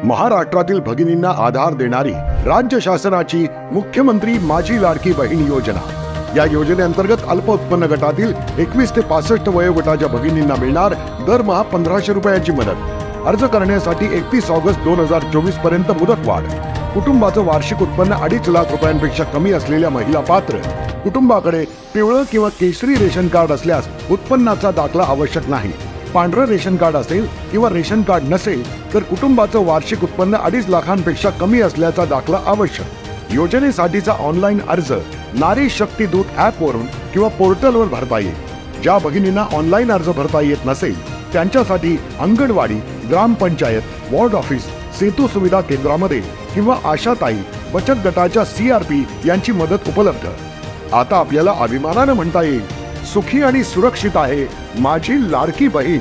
महाराष्ट्रातील भगिनींना आधार देणारी राज्य शासनाची मुख्यमंत्री माझी लाडकी बहीण योजना। या योजनेअंतर्गत अल्प उत्पन्न गटातील 21 ते 65 वयोगटाच्या भगिनींना मिळणार दरमहा 1500 रुपयांची मदत। अर्ज करण्यासाठी 31 ऑगस्ट 2024 पर्यंत मुदतवाढ। कुटुंबाचं वार्षिक उत्पन्न 2.5 लाख रुपयांपेक्षा कमी असलेल्या महिला पात्र। कुटुंबाकडे पिवळं किंवा केशरी रेशन कार्ड असल्यास उत्पन्नाचा दाखला आवश्यक नाही। पांढरं रेशन कार्ड असेल किंवा रेशन कार्ड नसेल तर कुटुंबाचं वार्षिक उत्पन्न 2.5 लाखांपेक्षा कमी असल्याचा दाखला आवश्यक। योजनेसाठीचा ऑनलाईन अर्ज नारी शक्ती दूत ॲप वरून किंवा पोर्टलवर भरता येईल। ज्या भगिनींना ऑनलाईन अर्ज भरता येत नसेल त्यांच्यासाठी अंगणवाडी, ग्रामपंचायत, वॉर्ड ऑफिस, सेतू सुविधा केंद्रामध्ये किंवा आशाताई बचत गटाच्या CRP यांची मदत उपलब्ध। आता आपल्याला अभिमानाने म्हणता येईल, सुखी आणि सुरक्षित आहे माझी लाडकी बहीण।